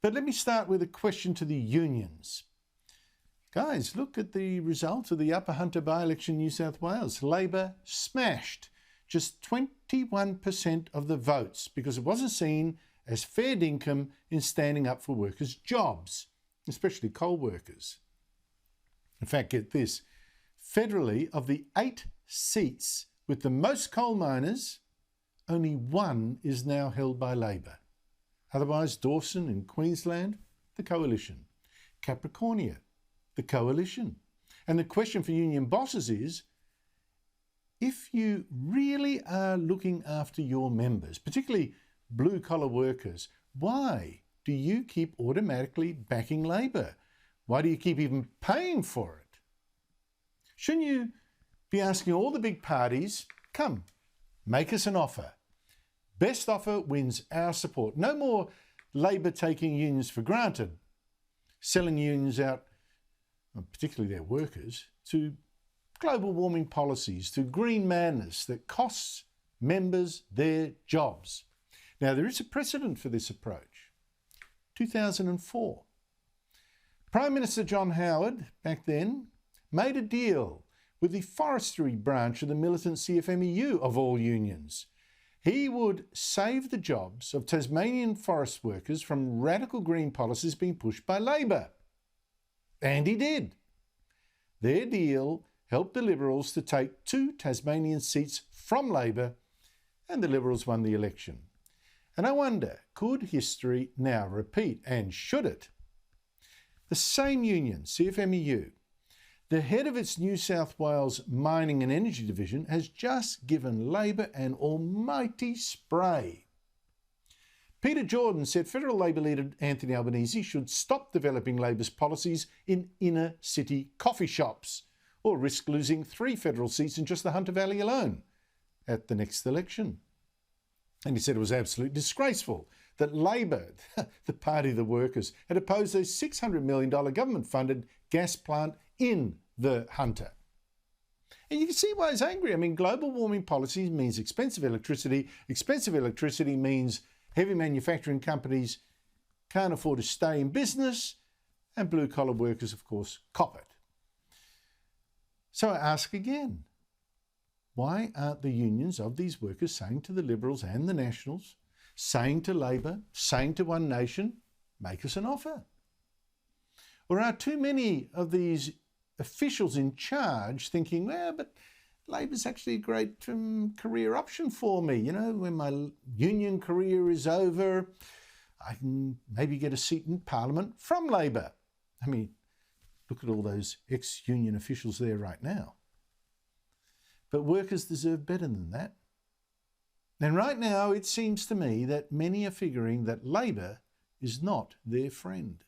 But let me start with a question to the unions. Guys, look at the result of the Upper Hunter by-election in New South Wales. Labor smashed just 21% of the votes because it wasn't seen as fair dinkum in standing up for workers' jobs, especially coal workers. In fact, get this, federally, of the 8 seats with the most coal miners, only 1 is now held by Labor. Otherwise, Dawson in Queensland, the Coalition. Capricornia, the Coalition. And the question for union bosses is, if you really are looking after your members, particularly blue-collar workers, why do you keep automatically backing Labor? Why do you keep even paying for it? Shouldn't you be asking all the big parties, come, make us an offer. Best offer wins our support. No more Labor taking unions for granted, selling unions out, particularly their workers, to global warming policies, to green madness that costs members their jobs. Now, there is a precedent for this approach. 2004. Prime Minister John Howard, back then, made a deal with the forestry branch of the militant CFMEU of all unions. He would save the jobs of Tasmanian forest workers from radical green policies being pushed by Labor. And he did. Their deal helped the Liberals to take 2 Tasmanian seats from Labor, and the Liberals won the election. And I wonder, could history now repeat, and should it? The same union, CFMEU, the head of its New South Wales Mining and Energy Division, has just given Labor an almighty spray. Peter Jordan said federal Labor leader Anthony Albanese should stop developing Labor's policies in inner city coffee shops, or risk losing 3 federal seats in just the Hunter Valley alone at the next election. And he said it was absolutely disgraceful that Labor, the party of the workers, had opposed a $600 million government-funded gas plant in the Hunter. And you can see why he's angry. I mean, global warming policy means expensive electricity. Expensive electricity means heavy manufacturing companies can't afford to stay in business, and blue-collar workers, of course, cop it. So I ask again, why aren't the unions of these workers saying to the Liberals and the Nationals, saying to Labor, saying to One Nation, make us an offer? Or are too many of these officials in charge thinking, well, but Labor's actually a great career option for me. You know, when my union career is over, I can maybe get a seat in Parliament from Labor. I mean, look at all those ex-union officials there right now. But workers deserve better than that. And right now, it seems to me that many are figuring that Labor is not their friend.